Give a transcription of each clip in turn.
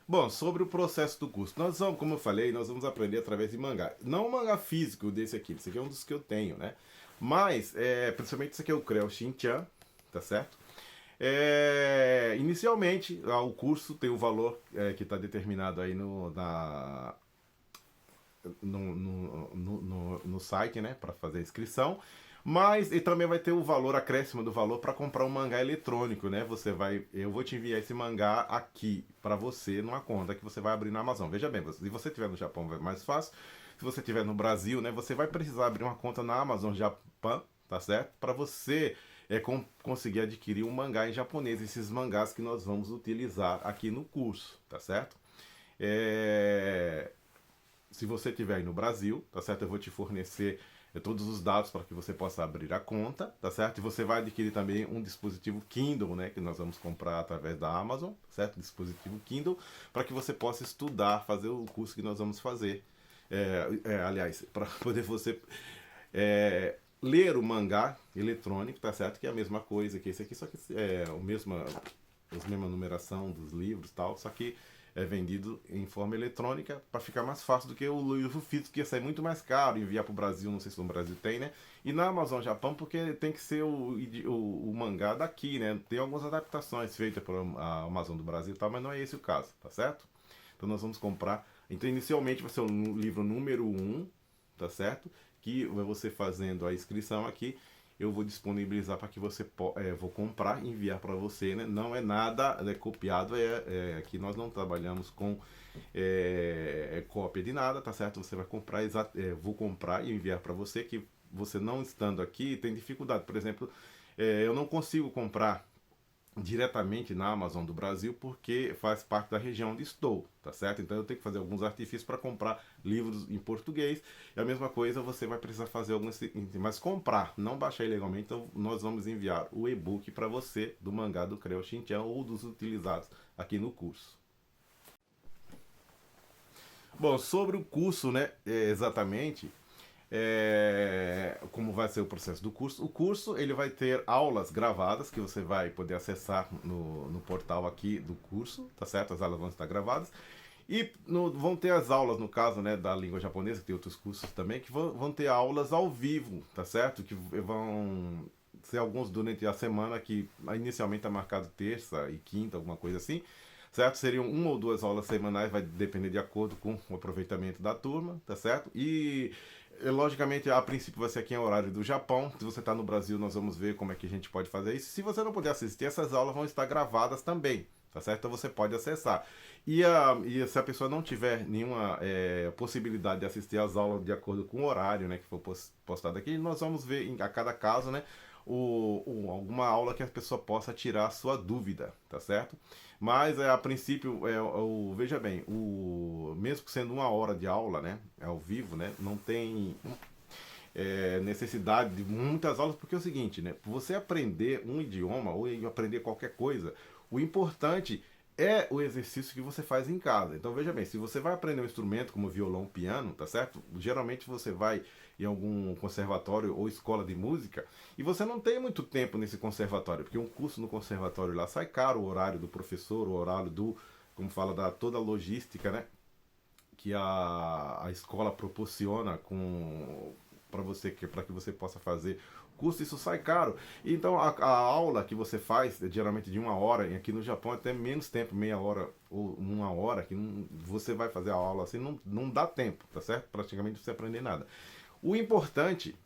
Bom, sobre o processo do curso, nós vamos, como eu falei, nós vamos aprender através de mangá. Não o mangá físico desse aqui, esse aqui é um dos que eu tenho, né? Mas, principalmente esse aqui é o Creu Shin-chan, tá certo? Inicialmente, o curso tem o valor que está determinado aí no site, né, para fazer a inscrição. Mas e também vai ter o valor, acréscimo do valor para comprar um mangá eletrônico, né? Eu vou te enviar esse mangá aqui para você numa conta que você vai abrir na Amazon. Veja bem, se você estiver no Japão vai mais fácil. Se você estiver no Brasil, né, você vai precisar abrir uma conta na Amazon Japão, tá certo? Para você conseguir adquirir um mangá em japonês, esses mangás que nós vamos utilizar aqui no curso, tá certo? É, Se você estiver aí no Brasil, tá certo? Eu vou te fornecer todos os dados para que você possa abrir a conta, tá certo? E você vai adquirir também um dispositivo Kindle, né? Que nós vamos comprar através da Amazon, certo? Dispositivo Kindle, para que você possa estudar, fazer o curso que nós vamos fazer. Aliás, para poder você ler o mangá eletrônico, tá certo? Que é a mesma coisa que esse aqui, só que é a mesma numeração dos livros e tal, só que é vendido em forma eletrônica para ficar mais fácil do que o livro físico, que ia sair muito mais caro enviar para o Brasil, não sei se no Brasil tem, né? E na Amazon Japão, porque tem que ser o mangá daqui, né? Tem algumas adaptações feitas para a Amazon do Brasil e tal, mas não é esse o caso, tá certo? Então nós vamos comprar. Então inicialmente vai ser o livro número um, tá certo? Que você fazendo a inscrição aqui, eu vou disponibilizar para que você vou comprar e enviar para você, né? Não é nada copiado, aqui nós não trabalhamos com cópia de nada, tá certo? Você vai comprar, vou comprar e enviar para você, que você não estando aqui tem dificuldade. Por exemplo, eu não consigo comprar diretamente na Amazon do Brasil porque faz parte da região onde estou, tá certo? Então eu tenho que fazer alguns artifícios para comprar livros em português. E a mesma coisa você vai precisar fazer alguns, mas comprar, não baixar ilegalmente. Então nós vamos enviar o e-book para você do mangá do Creu Shin-chan ou dos utilizados aqui no curso. Bom, sobre o curso, né, exatamente, como vai ser o processo do curso. O curso ele vai ter aulas gravadas que você vai poder acessar no portal aqui do curso, tá certo? As aulas vão estar gravadas. E vão ter as aulas, no caso, né, da língua japonesa, que tem outros cursos também, que vão ter aulas ao vivo, tá certo? Que vão ser alguns durante a semana, que inicialmente está marcado terça e quinta, alguma coisa assim, certo? Seriam uma ou duas aulas semanais, vai depender de acordo com o aproveitamento da turma, tá certo? E logicamente, a princípio vai ser aqui em horário do Japão. Se você está no Brasil, nós vamos ver como é que a gente pode fazer isso. Se você não puder assistir, essas aulas vão estar gravadas também, tá certo? Então você pode acessar. E se a pessoa não tiver nenhuma possibilidade de assistir às aulas de acordo com o horário, né, que for postado aqui, nós vamos ver a cada caso, né, alguma aula que a pessoa possa tirar a sua dúvida, tá certo? Mas a princípio, veja bem, mesmo sendo uma hora de aula, né, ao vivo, né, não tem necessidade de muitas aulas, porque é o seguinte, né, você aprender um idioma ou aprender qualquer coisa, o importante é o exercício que você faz em casa. Então veja bem, se você vai aprender um instrumento como violão, piano, tá certo? Geralmente você vai em algum conservatório ou escola de música e você não tem muito tempo nesse conservatório, porque um curso no conservatório lá sai caro, o horário do professor, o horário como fala, da toda a logística, né? Que a escola proporciona para que você possa fazer curso, isso sai caro. Então a aula que você faz, geralmente de uma hora, e aqui no Japão até menos tempo, meia hora ou uma hora, que você vai fazer a aula assim, não dá tempo, tá certo? Praticamente você aprender nada. O importante,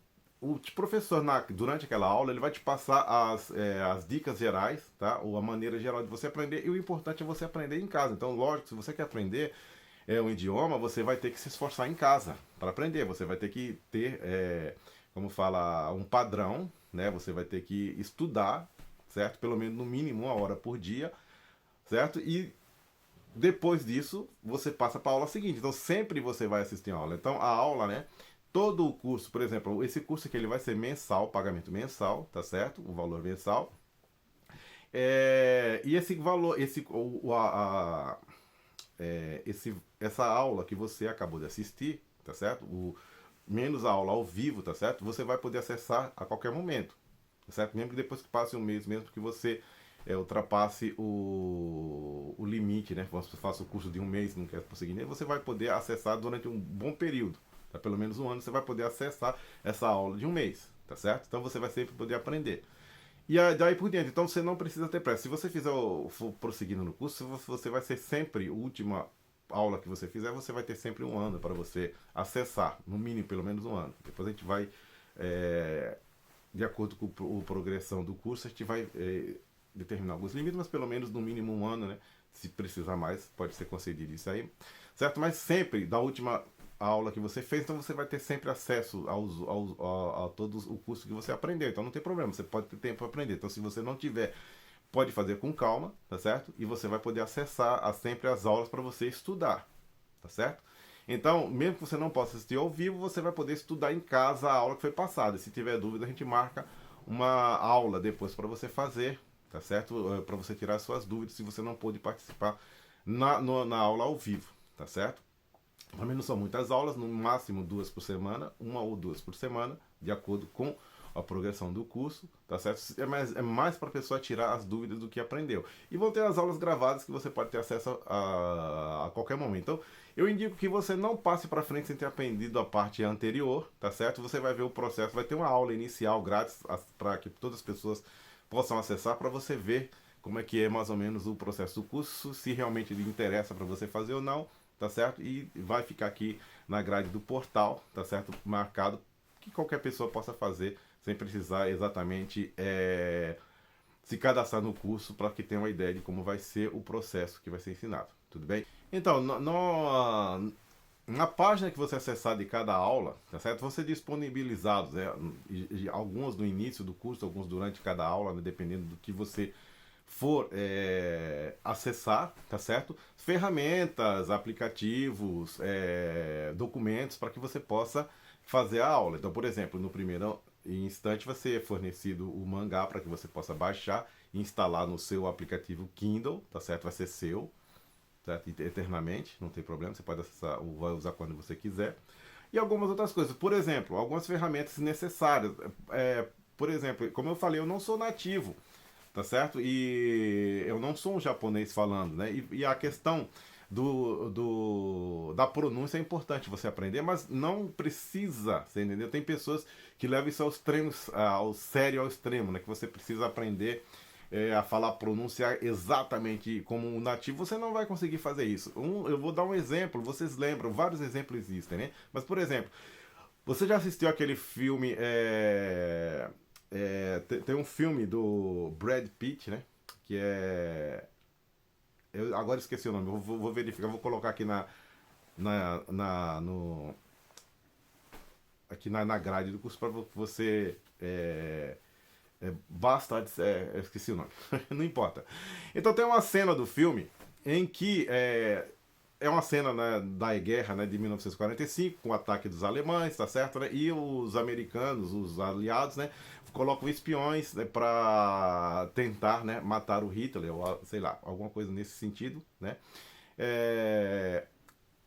o professor durante aquela aula ele vai te passar as dicas gerais, tá? Ou a maneira geral de você aprender, e o importante é você aprender em casa. Então, lógico, se você quer aprender um idioma, você vai ter que se esforçar em casa para aprender. Você vai ter que ter, como fala, um padrão, né? Você vai ter que estudar, certo? Pelo menos no mínimo uma hora por dia, certo? E depois disso, você passa para a aula seguinte. Então, sempre você vai assistir a aula. Então, a aula, né? Todo o curso, por exemplo, esse curso aqui ele vai ser mensal, pagamento mensal, tá certo? O valor mensal. E esse valor, essa aula que você acabou de assistir, tá certo? Menos a aula ao vivo, tá certo? Você vai poder acessar a qualquer momento, tá certo? Mesmo que depois que passe um mês, mesmo que você ultrapasse o limite limite, né? Você faça o curso de um mês, não quer prosseguir nele, você vai poder acessar durante um bom período. Tá? Pelo menos um ano você vai poder acessar essa aula de um mês, tá certo? Então você vai sempre poder aprender. E daí por diante, então você não precisa ter pressa. Se você for prosseguindo no curso, você vai ser sempre, a última aula que você fizer, você vai ter sempre um ano para você acessar, no mínimo pelo menos um ano. Depois a gente vai, de acordo com a progressão do curso, a gente vai determinar alguns limites, mas pelo menos no mínimo um ano, né? Se precisar mais, pode ser concedido isso aí, certo? Mas sempre, da última aula que você fez, então você vai ter sempre acesso a todos o curso que você aprendeu. Então não tem problema, você pode ter tempo para aprender. Então se você não tiver, pode fazer com calma, tá certo? E você vai poder acessar sempre as aulas para você estudar, tá certo? Então, mesmo que você não possa assistir ao vivo, você vai poder estudar em casa a aula que foi passada. Se tiver dúvida, a gente marca uma aula depois para você fazer, tá certo? Para você tirar suas dúvidas se você não pôde participar na aula ao vivo, tá certo? Também não são muitas aulas, no máximo 2 por semana, 1 ou 2 por semana, de acordo com a progressão do curso, tá certo? É mais para a pessoa tirar as dúvidas do que aprendeu. E vão ter as aulas gravadas que você pode ter acesso a qualquer momento. Então, eu indico que você não passe para frente sem ter aprendido a parte anterior, tá certo? Você vai ver o processo, vai ter uma aula inicial grátis para que todas as pessoas possam acessar, para você ver como é que é mais ou menos o processo do curso, se realmente lhe interessa para você fazer ou não, tá certo? E vai ficar aqui na grade do portal, tá certo? Marcado, que qualquer pessoa possa fazer sem precisar exatamente se cadastrar no curso, para que tenha uma ideia de como vai ser o processo que vai ser ensinado, tudo bem? Então, na página que você acessar de cada aula, tá certo? Vão ser disponibilizados, alguns no início do curso, alguns durante cada aula, né, dependendo do que você for acessar, tá certo? Ferramentas, aplicativos, documentos para que você possa fazer a aula. Então, por exemplo, no primeiro instante vai ser fornecido o mangá para que você possa baixar e instalar no seu aplicativo Kindle, tá certo? Vai ser seu, certo? Eternamente, não tem problema, você pode acessar ou vai usar quando você quiser. E algumas outras coisas, por exemplo, algumas ferramentas necessárias. Por exemplo, como eu falei, eu não sou nativo, tá certo? E eu não sou um japonês falando, né? E a questão da pronúncia é importante você aprender, mas não precisa, você entendeu? Tem pessoas que levam isso ao sério, ao extremo, né? Que você precisa aprender a falar a pronúncia exatamente como um nativo. Você não vai conseguir fazer isso. Eu vou dar um exemplo, vocês lembram, vários exemplos existem, né? Mas, por exemplo, você já assistiu aquele filme... tem um filme do Brad Pitt, né? Que é... Eu agora esqueci o nome, vou verificar, vou colocar aqui aqui na grade do curso para você... basta... eu esqueci o nome, não importa. Então tem uma cena do filme em que... é uma cena, né, da guerra, né, de 1945, com o ataque dos alemães, tá certo, né? E os americanos, os aliados, né, colocam espiões, né, para tentar, né, matar o Hitler, ou sei lá, alguma coisa nesse sentido, né?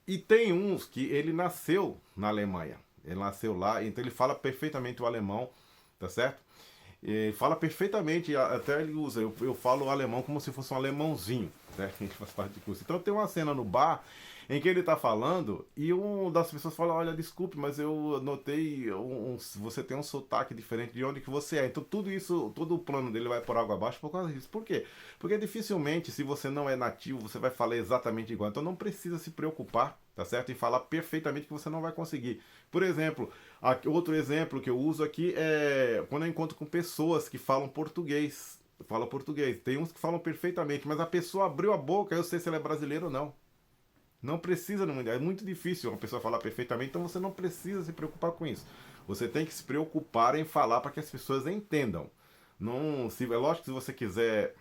E tem uns que ele nasceu na Alemanha, ele nasceu lá, então ele fala perfeitamente o alemão, tá certo? E fala perfeitamente, até ele usa, eu falo o alemão como se fosse um alemãozinho, né? A gente faz parte do curso. Então tem uma cena no bar em que ele tá falando e uma das pessoas fala: olha, desculpe, mas eu notei você tem um sotaque diferente de onde que você é. Então tudo isso, todo o plano dele vai por água abaixo por causa disso. Por quê? Porque dificilmente, se você não é nativo, você vai falar exatamente igual. Então não precisa se preocupar, tá certo? Em falar perfeitamente, que você não vai conseguir. Por exemplo, outro exemplo que eu uso aqui é quando eu encontro com pessoas que falam português. Fala português. Tem uns que falam perfeitamente, mas a pessoa abriu a boca, eu sei se ela é brasileira ou não. Não precisa, é muito difícil uma pessoa falar perfeitamente, então você não precisa se preocupar com isso. Você tem que se preocupar em falar para que as pessoas entendam. Não, é lógico que se você quiser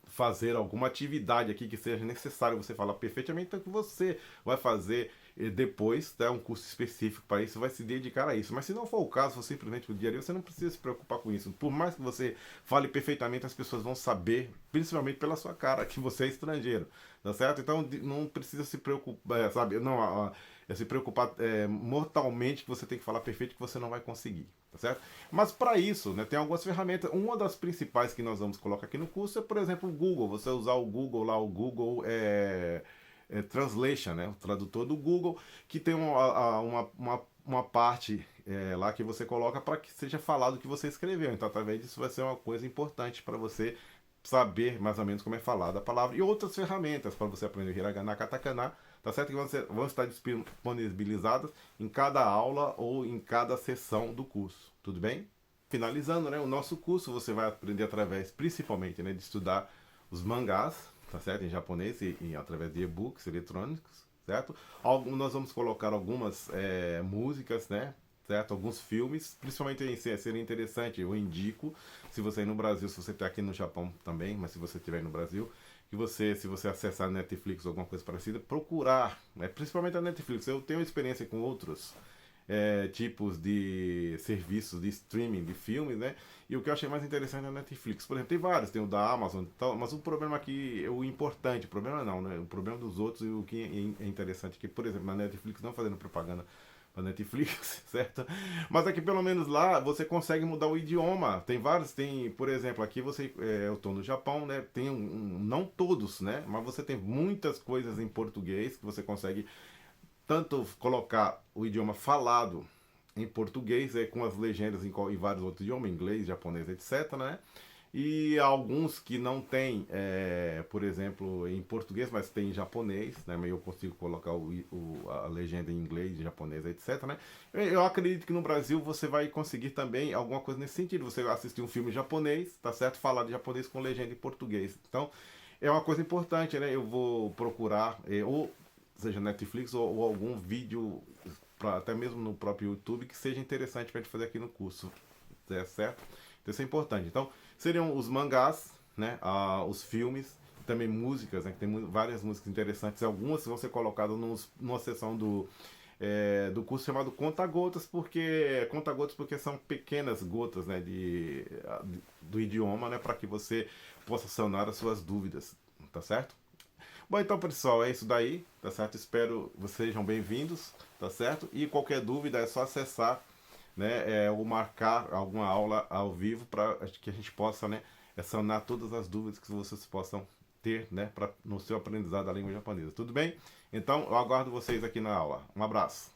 fazer alguma atividade aqui que seja necessário você falar perfeitamente, então que você vai fazer e depois, tá, um curso específico para isso, vai se dedicar a isso. Mas se não for o caso, você simplesmente o dia a dia, você não precisa se preocupar com isso. Por mais que você fale perfeitamente, as pessoas vão saber, principalmente pela sua cara, que você é estrangeiro, tá certo? Então não precisa se preocupar, sabe? Não, se preocupar mortalmente que você tem que falar perfeito que você não vai conseguir, tá certo? Mas para isso, né, tem algumas ferramentas. Uma das principais que nós vamos colocar aqui no curso é, por exemplo, o Google. Você usar o Google lá, o Google Translation, né, o tradutor do Google, que tem uma parte lá que você coloca para que seja falado o que você escreveu. Então, através disso, vai ser uma coisa importante para você saber mais ou menos como é falada a palavra. E outras ferramentas para você aprender hiragana, katakana, tá certo? Que vão estar disponibilizadas em cada aula ou em cada sessão do curso. Tudo bem? Finalizando, né, o nosso curso, você vai aprender através, principalmente, né, de estudar os mangás, tá certo? Em japonês e através de e-books eletrônicos, certo? Nós vamos colocar algumas músicas, né? Certo? Alguns filmes, principalmente seria interessante, eu indico, se você ir no Brasil, se você está aqui no Japão também, mas se você estiver no Brasil, que você, se você acessar Netflix ou alguma coisa parecida, procurar, né? Principalmente a Netflix. Eu tenho experiência com outros tipos de serviços de streaming de filmes, né? E o que eu achei mais interessante é a Netflix. Por exemplo, tem vários, tem o da Amazon e tal, mas o problema aqui, o importante, o problema não, né? O problema dos outros e o que é interessante, que, por exemplo, na Netflix, não fazendo propaganda para Netflix, certo? Mas aqui pelo menos lá você consegue mudar o idioma. Tem vários, tem, por exemplo, aqui eu estou no Japão, né? Tem não todos, né? Mas você tem muitas coisas em português que você consegue tanto colocar o idioma falado em português, com as legendas em vários outros idiomas, inglês, japonês, etc, né? E alguns que não tem, por exemplo, em português, mas tem em japonês, né? Mas eu consigo colocar a legenda em inglês, japonês, etc, né? Eu acredito que no Brasil você vai conseguir também alguma coisa nesse sentido. Você vai assistir um filme japonês, tá certo? Falar de japonês com legenda em português. Então, é uma coisa importante, né? Eu vou procurar, ou seja Netflix ou algum vídeo, até mesmo no próprio YouTube, que seja interessante para a gente fazer aqui no curso, certo? Então isso é importante. Então, seriam os mangás, né? Os filmes, também músicas, né? Que tem várias músicas interessantes. Algumas vão ser colocadas numa sessão do curso chamado Conta-Gotas, porque são pequenas gotas, né? Do idioma, né? Para que você possa sanar as suas dúvidas, tá certo? Bom, então, pessoal, é isso daí, tá certo? Espero que vocês sejam bem-vindos, tá certo? E qualquer dúvida é só acessar, né, ou marcar alguma aula ao vivo para que a gente possa, né, sanar todas as dúvidas que vocês possam ter, né, no seu aprendizado da língua japonesa. Tudo bem? Então, eu aguardo vocês aqui na aula. Um abraço.